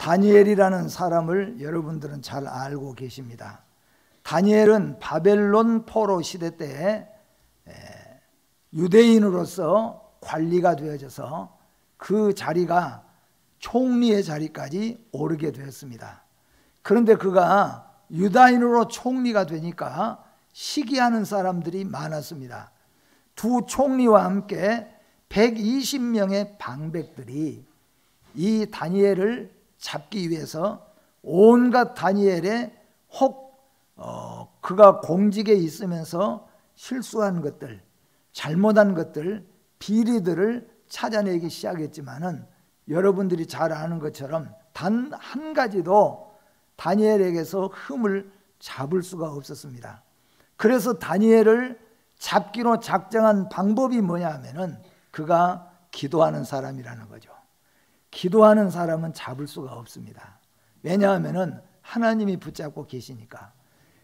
다니엘이라는 사람을 여러분들은 잘 알고 계십니다. 다니엘은 바벨론 포로 시대 때에 유대인으로서 관리가 되어져서 그 자리가 총리의 자리까지 오르게 되었습니다. 그런데 그가 유다인으로 총리가 되니까 시기하는 사람들이 많았습니다. 두 총리와 함께 120명의 방백들이 이 다니엘을 잡기 위해서 온갖 다니엘의 그가 공직에 있으면서 실수한 것들, 잘못한 것들, 비리들을 찾아내기 시작했지만은 여러분들이 잘 아는 것처럼 단 한 가지도 다니엘에게서 흠을 잡을 수가 없었습니다. 그래서 다니엘을 잡기로 작정한 방법이 뭐냐 하면은 그가 기도하는 사람이라는 거죠. 기도하는 사람은 잡을 수가 없습니다. 왜냐하면은 하나님이 붙잡고 계시니까.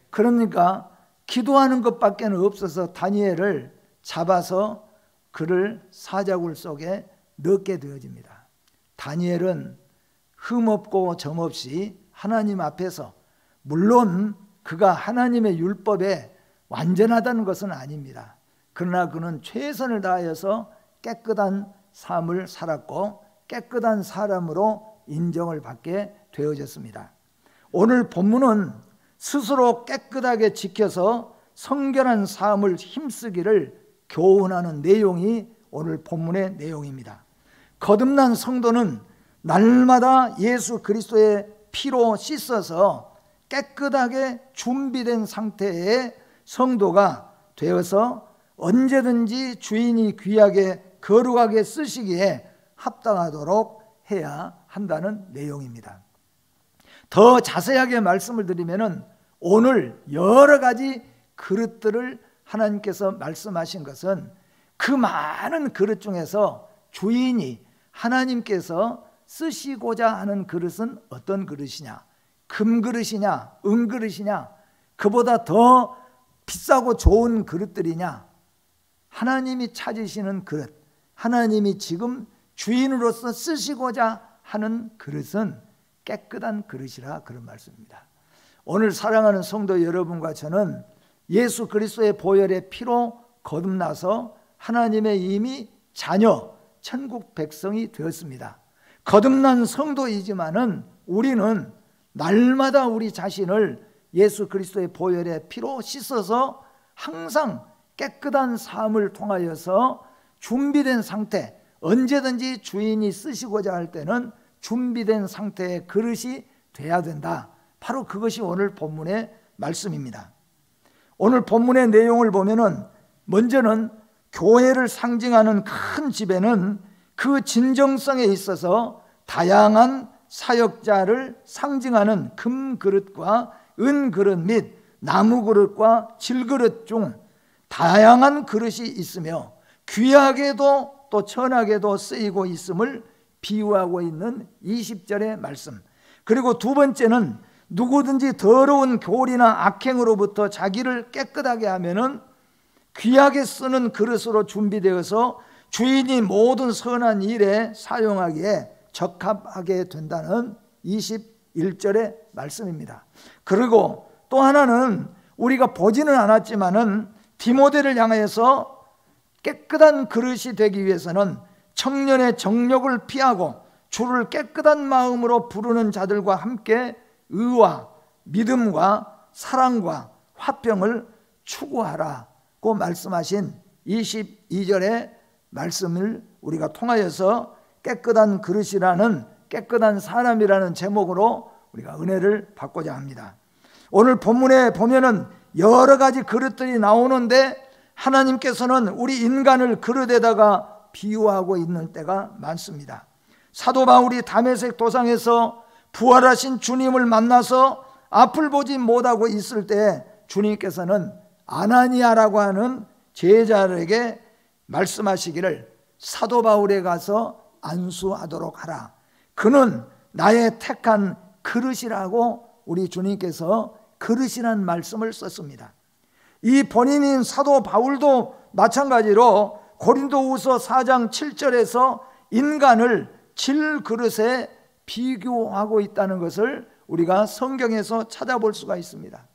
그러니까 기도하는 것밖에 없어서 다니엘을 잡아서 그를 사자굴 속에 넣게 되어집니다. 다니엘은 흠없고 점없이 하나님 앞에서, 물론 그가 하나님의 율법에 완전하다는 것은 아닙니다. 그러나 그는 최선을 다하여서 깨끗한 삶을 살았고 깨끗한 사람으로 인정을 받게 되어졌습니다. 오늘 본문은 스스로 깨끗하게 지켜서 성결한 삶을 힘쓰기를 교훈하는 내용이 오늘 본문의 내용입니다. 거듭난 성도는 날마다 예수 그리스도의 피로 씻어서 깨끗하게 준비된 상태의 성도가 되어서 언제든지 주인이 귀하게 거룩하게 쓰시기에 합당하도록 해야 한다는 내용입니다. 더 자세하게 말씀을 드리면은 오늘 여러 가지 그릇들을 하나님께서 말씀하신 것은 그 많은 그릇 중에서 주인이 하나님께서 쓰시고자 하는 그릇은 어떤 그릇이냐? 금그릇이냐? 은그릇이냐? 그보다 더 비싸고 좋은 그릇들이냐? 하나님이 찾으시는 그릇, 하나님이 지금 주인으로서 쓰시고자 하는 그릇은 깨끗한 그릇이라 그런 말씀입니다. 오늘 사랑하는 성도 여러분과 저는 예수 그리스도의 보혈의 피로 거듭나서 하나님의 이미 자녀, 천국 백성이 되었습니다. 거듭난 성도이지만은 우리는 날마다 우리 자신을 예수 그리스도의 보혈의 피로 씻어서 항상 깨끗한 삶을 통하여서 준비된 상태, 언제든지 주인이 쓰시고자 할 때는 준비된 상태의 그릇이 돼야 된다. 바로 그것이 오늘 본문의 말씀입니다. 오늘 본문의 내용을 보면은 먼저는 교회를 상징하는 큰 집에는 그 진정성에 있어서 다양한 사역자를 상징하는 금그릇과 은그릇 및 나무그릇과 질그릇 중 다양한 그릇이 있으며 귀하게도 또 천하게도 쓰이고 있음을 비유하고 있는 20절의 말씀. 그리고 두 번째는 누구든지 더러운 교리나 악행으로부터 자기를 깨끗하게 하면은 귀하게 쓰는 그릇으로 준비되어서 주인이 모든 선한 일에 사용하기에 적합하게 된다는 21절의 말씀입니다. 그리고 또 하나는 우리가 보지는 않았지만은 디모데를 향해서 깨끗한 그릇이 되기 위해서는 청년의 정욕을 피하고 주를 깨끗한 마음으로 부르는 자들과 함께 의와 믿음과 사랑과 화평을 추구하라고 말씀하신 22절의 말씀을 우리가 통하여서 깨끗한 그릇이라는, 깨끗한 사람이라는 제목으로 우리가 은혜를 받고자 합니다. 오늘 본문에 보면은 여러 가지 그릇들이 나오는데 하나님께서는 우리 인간을 그릇에다가 비유하고 있는 때가 많습니다. 사도 바울이 다메섹 도상에서 부활하신 주님을 만나서 앞을 보지 못하고 있을 때 주님께서는 아나니아라고 하는 제자에게 말씀하시기를 사도 바울에 가서 안수하도록 하라. 그는 나의 택한 그릇이라고 우리 주님께서 그릇이라는 말씀을 썼습니다. 이 본인인 사도 바울도 마찬가지로 고린도후서 4장 7절에서 인간을 질그릇에 비교하고 있다는 것을 우리가 성경에서 찾아볼 수가 있습니다.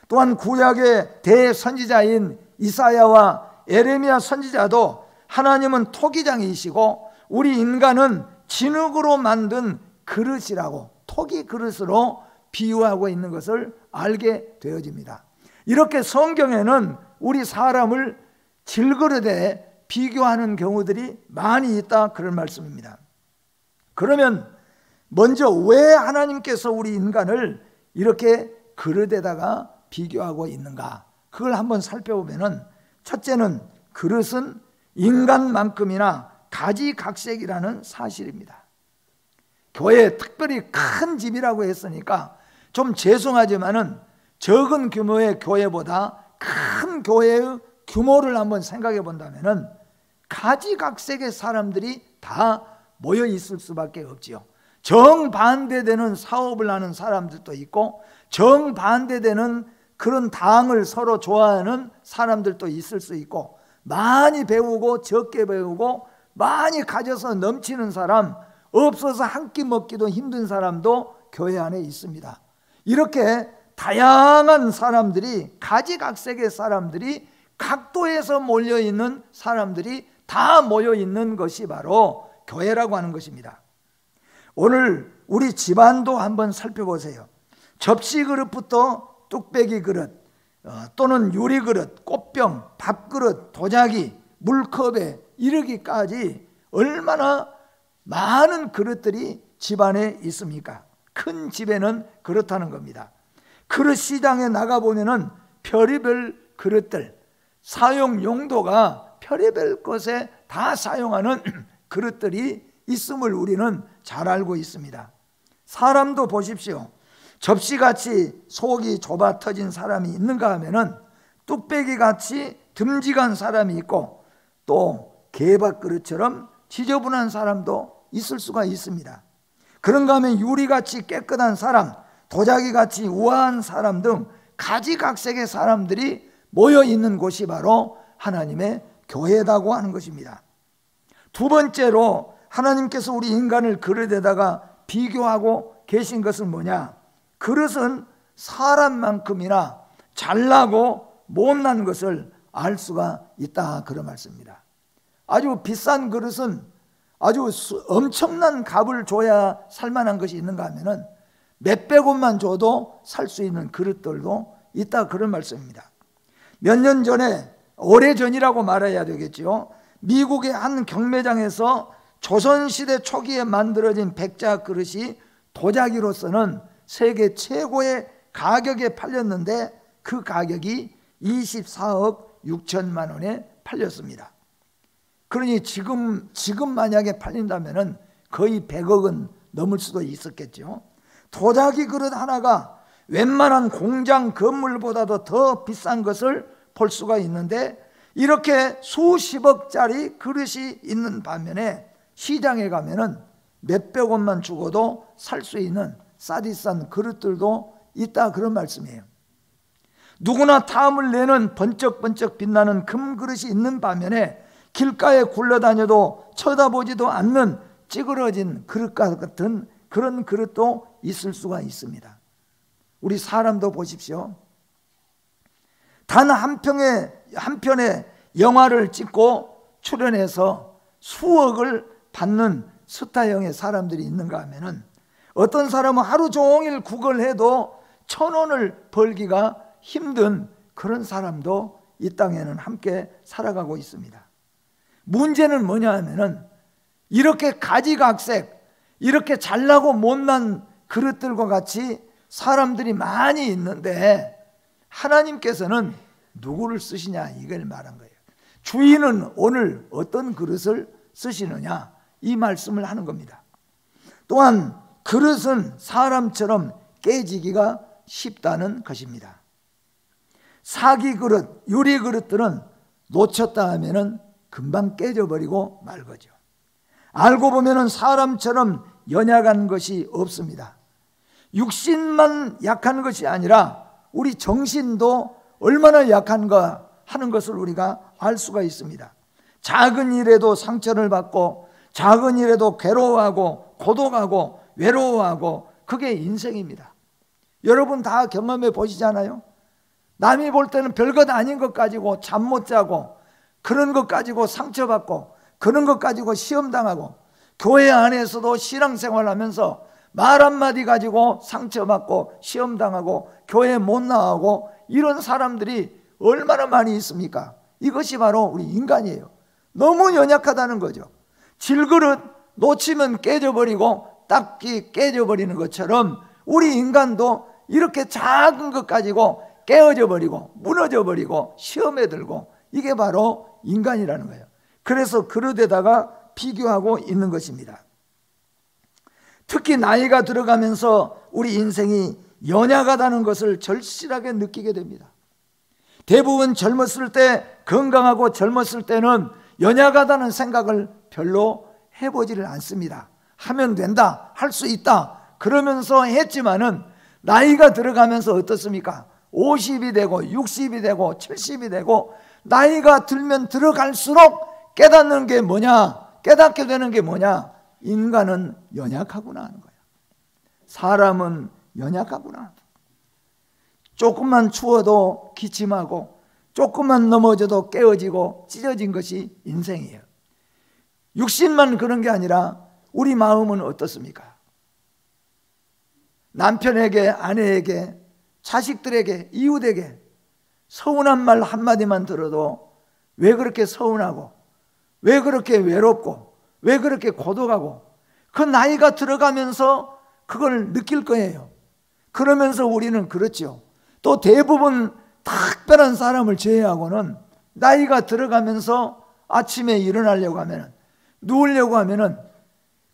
또한 구약의 대선지자인 이사야와 에레미야 선지자도 하나님은 토기장이시고 우리 인간은 진흙으로 만든 그릇이라고, 토기 그릇으로 비유하고 있는 것을 알게 되어집니다. 이렇게 성경에는 우리 사람을 질그릇에 비교하는 경우들이 많이 있다, 그런 말씀입니다. 그러면 먼저 왜 하나님께서 우리 인간을 이렇게 그릇에다가 비교하고 있는가, 그걸 한번 살펴보면은, 첫째는 그릇은 인간만큼이나 가지각색이라는 사실입니다. 교회 특별히 큰 집이라고 했으니까 좀 죄송하지만은 적은 규모의 교회보다 큰 교회의 규모를 한번 생각해 본다면은 가지각색의 사람들이 다 모여 있을 수밖에 없지요. 정반대되는 사업을 하는 사람들도 있고, 정반대되는 그런 당을 서로 좋아하는 사람들도 있을 수 있고, 많이 배우고 적게 배우고 많이 가져서 넘치는 사람, 없어서 한 끼 먹기도 힘든 사람도 교회 안에 있습니다. 이렇게 다양한 사람들이, 가지각색의 사람들이, 각도에서 몰려있는 사람들이 다 모여있는 것이 바로 교회라고 하는 것입니다. 오늘 우리 집안도 한번 살펴보세요. 접시 그릇부터 뚝배기 그릇, 또는 유리 그릇, 꽃병, 밥그릇, 도자기, 물컵에 이르기까지 얼마나 많은 그릇들이 집안에 있습니까? 큰 집에는 그렇다는 겁니다. 그릇 시장에 나가보면은 별의별 그릇들, 사용 용도가 별의별 것에 다 사용하는 그릇들이 있음을 우리는 잘 알고 있습니다. 사람도 보십시오. 접시같이 속이 좁아 터진 사람이 있는가 하면은 뚝배기같이 듬직한 사람이 있고, 또 개밥그릇처럼 지저분한 사람도 있을 수가 있습니다. 그런가 하면 유리같이 깨끗한 사람, 도자기같이 우아한 사람 등 가지각색의 사람들이 모여 있는 곳이 바로 하나님의 교회라고 하는 것입니다. 두 번째로 하나님께서 우리 인간을 그릇에다가 비교하고 계신 것은 뭐냐? 그릇은 사람만큼이나 잘나고 못난 것을 알 수가 있다, 그런 말씀입니다. 아주 비싼 그릇은 아주 엄청난 값을 줘야 살만한 것이 있는가 하면은 몇백 원만 줘도 살 수 있는 그릇들도 있다, 그런 말씀입니다. 몇 년 전에, 오래전이라고 말해야 되겠죠, 미국의 한 경매장에서 조선시대 초기에 만들어진 백자 그릇이 도자기로서는 세계 최고의 가격에 팔렸는데 그 가격이 24억 6천만 원에 팔렸습니다. 그러니 지금 만약에 팔린다면은 거의 100억은 넘을 수도 있었겠죠. 도자기 그릇 하나가 웬만한 공장 건물보다도 더 비싼 것을 볼 수가 있는데, 이렇게 수십억짜리 그릇이 있는 반면에 시장에 가면은 몇백 원만 주고도 살 수 있는 싸디싼 그릇들도 있다, 그런 말씀이에요. 누구나 탐을 내는 번쩍번쩍 빛나는 금그릇이 있는 반면에 길가에 굴러다녀도 쳐다보지도 않는 찌그러진 그릇 같은 그런 그릇도 있을 수가 있습니다. 우리 사람도 보십시오. 단 한 편의 영화를 찍고 출연해서 수억을 받는 스타형의 사람들이 있는가 하면은, 어떤 사람은 하루 종일 구걸해도 1,000원을 벌기가 힘든 그런 사람도 이 땅에는 함께 살아가고 있습니다. 문제는 뭐냐 하면은, 이렇게 가지각색, 이렇게 잘나고 못난 그릇들과 같이 사람들이 많이 있는데 하나님께서는 누구를 쓰시냐, 이걸 말한 거예요. 주인은 오늘 어떤 그릇을 쓰시느냐, 이 말씀을 하는 겁니다. 또한 그릇은 사람처럼 깨지기가 쉽다는 것입니다. 사기 그릇, 유리 그릇들은 놓쳤다 하면은 금방 깨져버리고 말 거죠. 알고 보면은 사람처럼 연약한 것이 없습니다. 육신만 약한 것이 아니라 우리 정신도 얼마나 약한가 하는 것을 우리가 알 수가 있습니다. 작은 일에도 상처를 받고, 작은 일에도 괴로워하고 고독하고 외로워하고 그게 인생입니다. 여러분 다 경험해 보시잖아요. 남이 볼 때는 별것 아닌 것 가지고 잠 못 자고, 그런 것 가지고 상처받고, 그런 것 가지고 시험당하고, 교회 안에서도 신앙생활하면서 말 한마디 가지고 상처받고 시험당하고 교회 못 나가고, 이런 사람들이 얼마나 많이 있습니까? 이것이 바로 우리 인간이에요. 너무 연약하다는 거죠. 질그릇 놓치면 깨져버리고 닦기 깨져버리는 것처럼 우리 인간도 이렇게 작은 것 가지고 깨어져 버리고 무너져 버리고 시험에 들고, 이게 바로 인간이라는 거예요. 그래서 그릇에다가 비교하고 있는 것입니다. 특히 나이가 들어가면서 우리 인생이 연약하다는 것을 절실하게 느끼게 됩니다. 대부분 젊었을 때, 건강하고 젊었을 때는 연약하다는 생각을 별로 해보지를 않습니다. 하면 된다, 할 수 있다 그러면서 했지만은 나이가 들어가면서 어떻습니까? 50이 되고 60이 되고 70이 되고 나이가 들면 들어갈수록 깨닫는 게 뭐냐? 깨닫게 되는 게 뭐냐? 인간은 연약하구나 하는 거예요. 사람은 연약하구나. 조금만 추워도 기침하고, 조금만 넘어져도 깨어지고 찢어진 것이 인생이에요. 육신만 그런 게 아니라 우리 마음은 어떻습니까? 남편에게, 아내에게, 자식들에게, 이웃에게 서운한 말 한마디만 들어도 왜 그렇게 서운하고, 왜 그렇게 외롭고, 왜 그렇게 고독하고, 그 나이가 들어가면서 그걸 느낄 거예요. 그러면서 우리는 그렇죠. 또 대부분 특별한 사람을 제외하고는 나이가 들어가면서 아침에 일어나려고 하면, 누우려고 하면은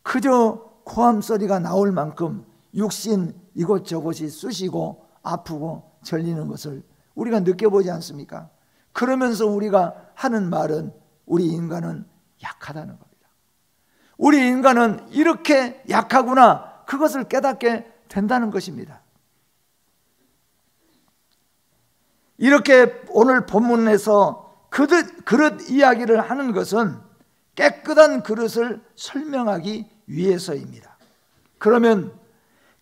그저 고함 소리가 나올 만큼 육신 이곳저곳이 쑤시고 아프고 절리는 것을 우리가 느껴보지 않습니까? 그러면서 우리가 하는 말은 우리 인간은 약하다는 겁니다. 우리 인간은 이렇게 약하구나, 그것을 깨닫게 된다는 것입니다. 이렇게 오늘 본문에서 그릇 이야기를 하는 것은 깨끗한 그릇을 설명하기 위해서입니다. 그러면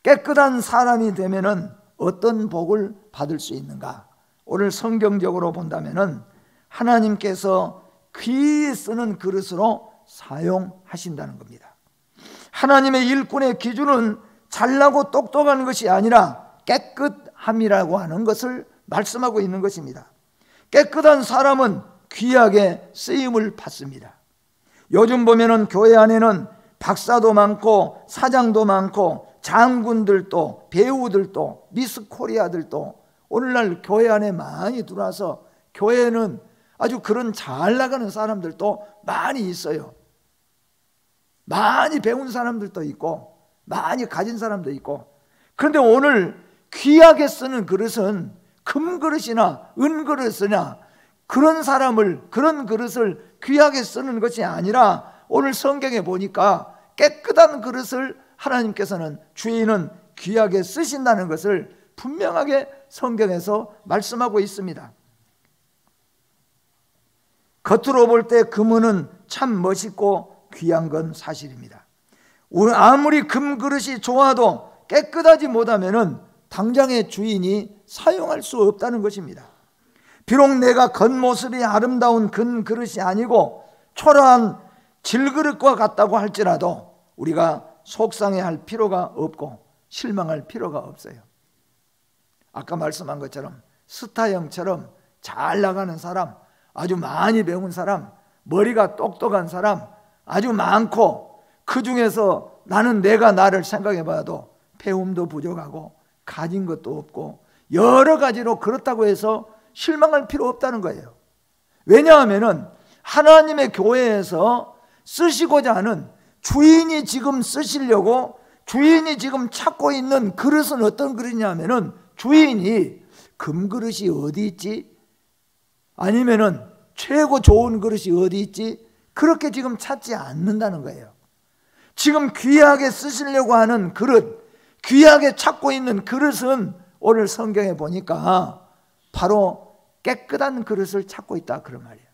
깨끗한 사람이 되면은 어떤 복을 받을 수 있는가? 오늘 성경적으로 본다면은 하나님께서 귀히 쓰는 그릇으로 사용하신다는 겁니다. 하나님의 일꾼의 기준은 잘나고 똑똑한 것이 아니라 깨끗함이라고 하는 것을 말씀하고 있는 것입니다. 깨끗한 사람은 귀하게 쓰임을 받습니다. 요즘 보면은 교회 안에는 박사도 많고 사장도 많고 장군들도 배우들도 미스 코리아들도 오늘날 교회 안에 많이 들어와서 교회는 아주 그런 잘 나가는 사람들도 많이 있어요. 많이 배운 사람들도 있고 많이 가진 사람도 있고. 그런데 오늘 귀하게 쓰는 그릇은 금그릇이나 은그릇이나 그런 사람을, 그런 그릇을 귀하게 쓰는 것이 아니라 오늘 성경에 보니까 깨끗한 그릇을 하나님께서는, 주인은 귀하게 쓰신다는 것을 분명하게 성경에서 말씀하고 있습니다. 겉으로 볼 때 금은은 참 멋있고 귀한 건 사실입니다. 아무리 금그릇이 좋아도 깨끗하지 못하면은 당장의 주인이 사용할 수 없다는 것입니다. 비록 내가 겉모습이 아름다운 금그릇이 아니고 초라한 질그릇과 같다고 할지라도 우리가 속상해할 필요가 없고 실망할 필요가 없어요. 아까 말씀한 것처럼 스타형처럼 잘 나가는 사람, 아주 많이 배운 사람, 머리가 똑똑한 사람 아주 많고, 그 중에서 나는 내가 나를 생각해 봐도 배움도 부족하고 가진 것도 없고 여러 가지로 그렇다고 해서 실망할 필요 없다는 거예요. 왜냐하면 하나님의 교회에서 쓰시고자 하는, 주인이 지금 쓰시려고 주인이 지금 찾고 있는 그릇은 어떤 그릇이냐면은 주인이 금그릇이 어디 있지? 아니면은 최고 좋은 그릇이 어디 있지? 그렇게 지금 찾지 않는다는 거예요. 지금 귀하게 쓰시려고 하는 그릇, 귀하게 찾고 있는 그릇은 오늘 성경에 보니까 바로 깨끗한 그릇을 찾고 있다, 그런 말이에요.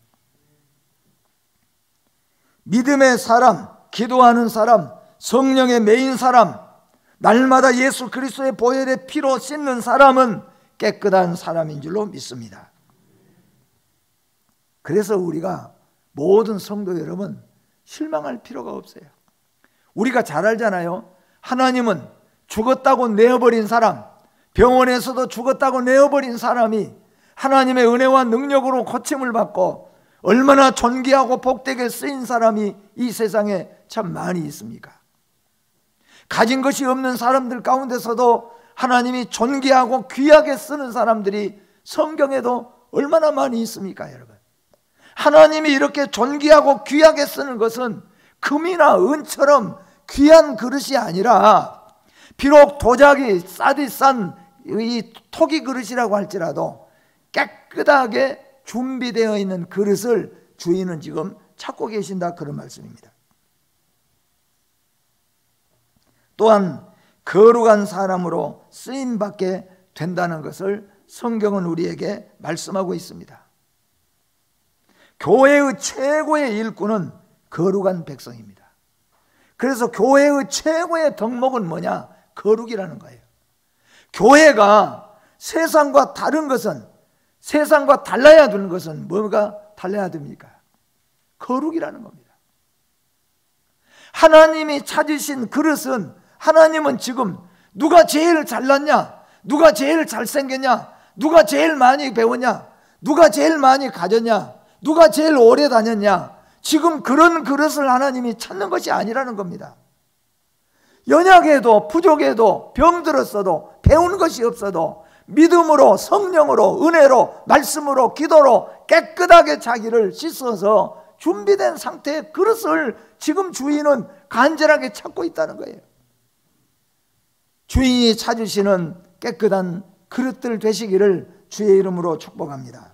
믿음의 사람, 기도하는 사람, 성령의 메인 사람, 날마다 예수 그리스도의 보혈의 피로 씻는 사람은 깨끗한 사람인 줄로 믿습니다. 그래서 우리가 모든 성도 여러분 실망할 필요가 없어요. 우리가 잘 알잖아요. 하나님은 죽었다고 내어버린 사람, 병원에서도 죽었다고 내어버린 사람이 하나님의 은혜와 능력으로 고침을 받고 얼마나 존귀하고 복되게 쓰인 사람이 이 세상에 참 많이 있습니까? 가진 것이 없는 사람들 가운데서도 하나님이 존귀하고 귀하게 쓰는 사람들이 성경에도 얼마나 많이 있습니까, 여러분? 하나님이 이렇게 존귀하고 귀하게 쓰는 것은 금이나 은처럼 귀한 그릇이 아니라, 비록 도자기 싸디 싼 이 토기 그릇이라고 할지라도 깨끗하게 준비되어 있는 그릇을 주인은 지금 찾고 계신다, 그런 말씀입니다. 또한 거룩한 사람으로 쓰임받게 된다는 것을 성경은 우리에게 말씀하고 있습니다. 교회의 최고의 일꾼은 거룩한 백성입니다. 그래서 교회의 최고의 덕목은 뭐냐? 거룩이라는 거예요. 교회가 세상과 다른 것은, 세상과 달라야 되는 것은 뭐가 달라야 됩니까? 거룩이라는 겁니다. 하나님이 찾으신 그릇은, 하나님은 지금 누가 제일 잘났냐, 누가 제일 잘생겼냐, 누가 제일 많이 배웠냐, 누가 제일 많이 가졌냐, 누가 제일 오래 다녔냐, 지금 그런 그릇을 하나님이 찾는 것이 아니라는 겁니다. 연약해도 부족해도 병들었어도 배운 것이 없어도 믿음으로, 성령으로, 은혜로, 말씀으로, 기도로 깨끗하게 자기를 씻어서 준비된 상태의 그릇을 지금 주인은 간절하게 찾고 있다는 거예요. 주인이 찾으시는 깨끗한 그릇들 되시기를 주의 이름으로 축복합니다.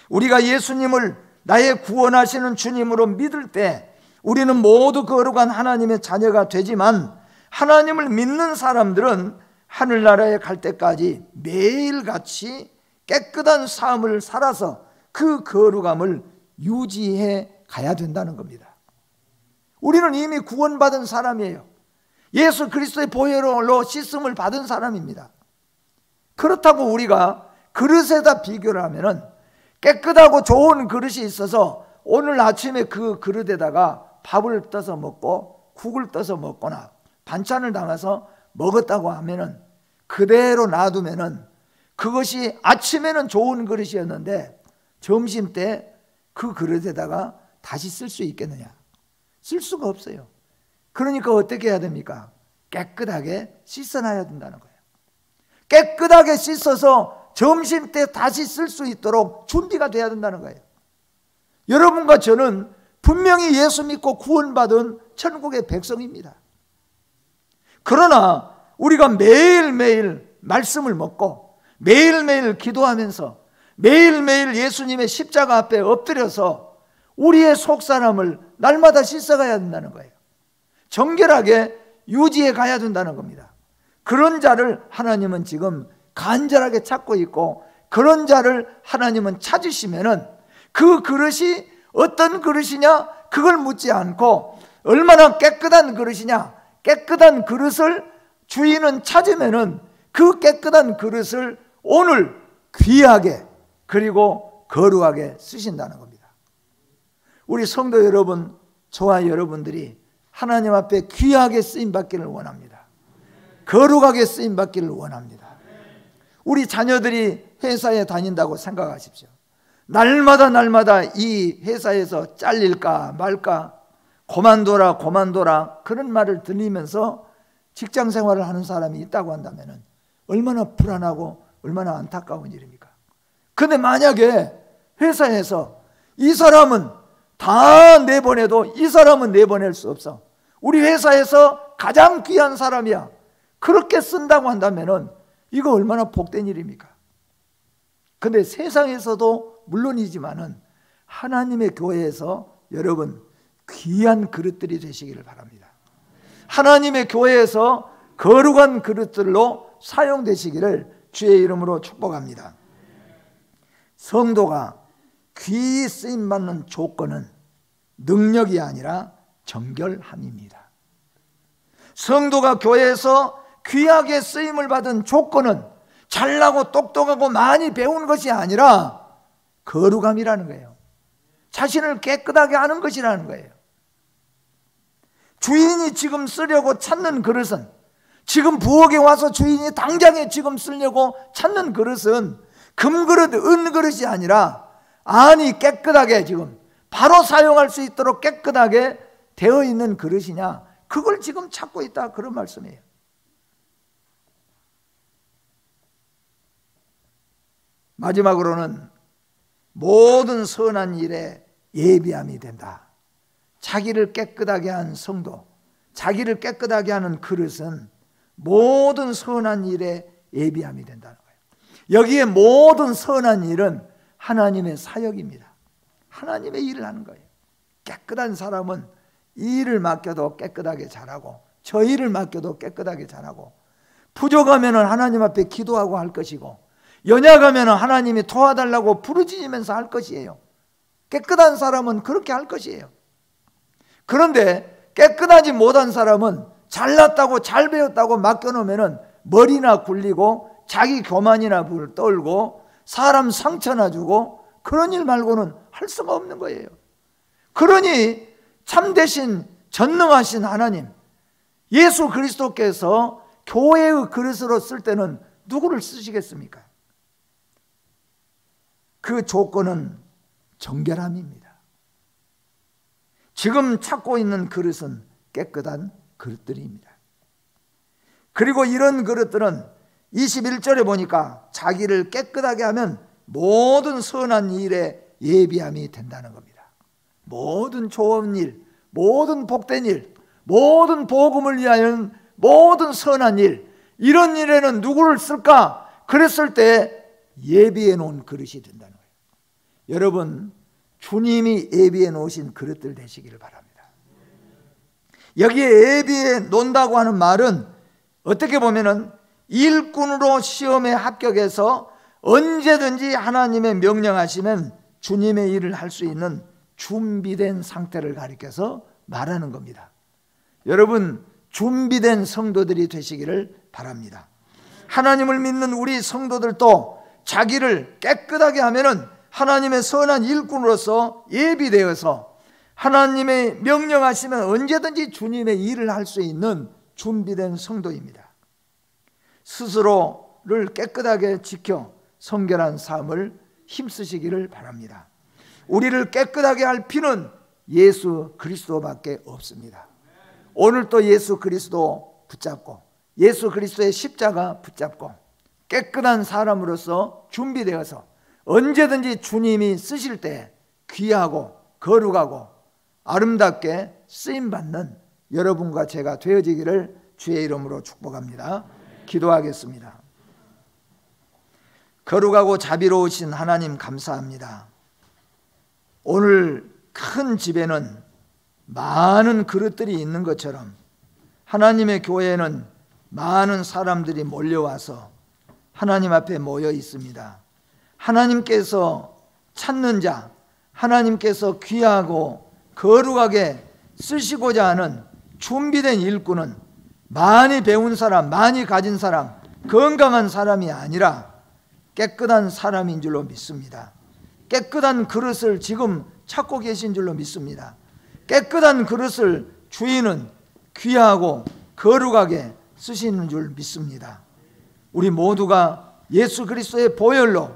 우리가 예수님을 나의 구원하시는 주님으로 믿을 때 우리는 모두 거룩한 하나님의 자녀가 되지만, 하나님을 믿는 사람들은 하늘나라에 갈 때까지 매일같이 깨끗한 삶을 살아서 그 거룩함을 유지해 가야 된다는 겁니다. 우리는 이미 구원받은 사람이에요. 예수 그리스도의 보혈로 씻음을 받은 사람입니다. 그렇다고 우리가 그릇에다 비교를 하면은 깨끗하고 좋은 그릇이 있어서 오늘 아침에 그 그릇에다가 밥을 떠서 먹고 국을 떠서 먹거나 반찬을 담아서 먹었다고 하면은, 그대로 놔두면은 그것이 아침에는 좋은 그릇이었는데 점심 때 그 그릇에다가 다시 쓸 수 있겠느냐? 쓸 수가 없어요. 그러니까 어떻게 해야 됩니까? 깨끗하게 씻어놔야 된다는 거예요. 깨끗하게 씻어서 점심 때 다시 쓸 수 있도록 준비가 돼야 된다는 거예요. 여러분과 저는 분명히 예수 믿고 구원받은 천국의 백성입니다. 그러나 우리가 매일매일 말씀을 먹고 매일매일 기도하면서 매일매일 예수님의 십자가 앞에 엎드려서 우리의 속사람을 날마다 씻어가야 된다는 거예요. 정결하게 유지해 가야 된다는 겁니다. 그런 자를 하나님은 지금 간절하게 찾고 있고, 그런 자를 하나님은 찾으시면은 그 그릇이 어떤 그릇이냐 그걸 묻지 않고 얼마나 깨끗한 그릇이냐, 깨끗한 그릇을 주인은 찾으면은 그 깨끗한 그릇을 오늘 귀하게 그리고 거룩하게 쓰신다는 겁니다. 우리 성도 여러분, 저와 여러분들이 하나님 앞에 귀하게 쓰임받기를 원합니다. 거룩하게 쓰임받기를 원합니다. 우리 자녀들이 회사에 다닌다고 생각하십시오. 날마다 이 회사에서 잘릴까 말까, 고만둬라 그런 말을 들리면서 직장 생활을 하는 사람이 있다고 한다면 얼마나 불안하고 얼마나 안타까운 일입니까? 근데 만약에 회사에서 이 사람은 다 내보내도 이 사람은 내보낼 수 없어, 우리 회사에서 가장 귀한 사람이야, 그렇게 쓴다고 한다면 이거 얼마나 복된 일입니까? 근데 세상에서도 물론이지만은 하나님의 교회에서 여러분 귀한 그릇들이 되시기를 바랍니다. 하나님의 교회에서 거룩한 그릇들로 사용되시기를 주의 이름으로 축복합니다. 성도가 귀히 쓰임받는 조건은 능력이 아니라 정결함입니다. 성도가 교회에서 귀하게 쓰임을 받은 조건은 잘나고 똑똑하고 많이 배운 것이 아니라 거룩함이라는 거예요. 자신을 깨끗하게 하는 것이라는 거예요. 주인이 지금 쓰려고 찾는 그릇은, 지금 부엌에 와서 주인이 당장에 지금 쓰려고 찾는 그릇은 금그릇, 은그릇이 아니라 안이 깨끗하게 지금 바로 사용할 수 있도록 깨끗하게 되어 있는 그릇이냐, 그걸 지금 찾고 있다, 그런 말씀이에요. 마지막으로는 모든 선한 일에 예비함이 된다. 자기를 깨끗하게 한 성도, 자기를 깨끗하게 하는 그릇은 모든 선한 일에 예비함이 된다는 거예요. 여기에 모든 선한 일은 하나님의 사역입니다. 하나님의 일을 하는 거예요. 깨끗한 사람은 이 일을 맡겨도 깨끗하게 잘하고, 저 일을 맡겨도 깨끗하게 잘하고, 부족하면 하나님 앞에 기도하고 할 것이고, 연약하면 하나님이 도와달라고 부르짖으면서 할 것이에요. 깨끗한 사람은 그렇게 할 것이에요. 그런데 깨끗하지 못한 사람은 잘났다고 잘 배웠다고 맡겨놓으면 머리나 굴리고 자기 교만이나 떨고 사람 상처나 주고 그런 일 말고는 할 수가 없는 거예요. 그러니 참되신 전능하신 하나님, 예수 그리스도께서 교회의 그릇으로 쓸 때는 누구를 쓰시겠습니까? 그 조건은 정결함입니다. 지금 찾고 있는 그릇은 깨끗한 그릇들입니다. 그리고 이런 그릇들은 21절에 보니까 자기를 깨끗하게 하면 모든 선한 일에 예비함이 된다는 겁니다. 모든 좋은 일, 모든 복된 일, 모든 복음을 위하여 모든 선한 일, 이런 일에는 누구를 쓸까? 그랬을 때 예비해 놓은 그릇이 된다는 거예요. 여러분, 주님이 예비해 놓으신 그릇들 되시기를 바랍니다. 여기에 예비해 놓는다고 하는 말은 어떻게 보면은 일꾼으로 시험에 합격해서 언제든지 하나님의 명령하시면 주님의 일을 할 수 있는 준비된 상태를 가리켜서 말하는 겁니다. 여러분, 준비된 성도들이 되시기를 바랍니다. 하나님을 믿는 우리 성도들도 자기를 깨끗하게 하면은 하나님의 선한 일꾼으로서 예비되어서 하나님의 명령하시면 언제든지 주님의 일을 할 수 있는 준비된 성도입니다. 스스로를 깨끗하게 지켜 성결한 삶을 힘쓰시기를 바랍니다. 우리를 깨끗하게 할 피는 예수 그리스도밖에 없습니다. 오늘 또 예수 그리스도 붙잡고 예수 그리스도의 십자가 붙잡고 깨끗한 사람으로서 준비되어서 언제든지 주님이 쓰실 때 귀하고 거룩하고 아름답게 쓰임받는 여러분과 제가 되어지기를 주의 이름으로 축복합니다. 기도하겠습니다. 거룩하고 자비로우신 하나님 감사합니다. 오늘 큰 집에는 많은 그릇들이 있는 것처럼 하나님의 교회에는 많은 사람들이 몰려와서 하나님 앞에 모여 있습니다. 하나님께서 찾는 자, 하나님께서 귀하고 거룩하게 쓰시고자 하는 준비된 일꾼은 많이 배운 사람, 많이 가진 사람, 건강한 사람이 아니라 깨끗한 사람인 줄로 믿습니다. 깨끗한 그릇을 지금 찾고 계신 줄로 믿습니다. 깨끗한 그릇을 주인은 귀하고 거룩하게 쓰시는 줄 믿습니다. 우리 모두가 예수 그리스도의 보혈로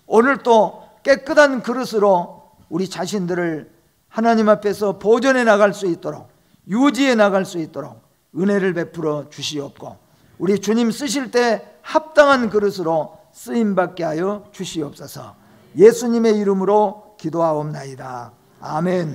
오늘 또 깨끗한 그릇으로 우리 자신들을 하나님 앞에서 보존해 나갈 수 있도록, 유지해 나갈 수 있도록 은혜를 베풀어 주시옵고, 우리 주님 쓰실 때 합당한 그릇으로 쓰임받게 하여 주시옵소서. 예수님의 이름으로 기도하옵나이다. 아멘.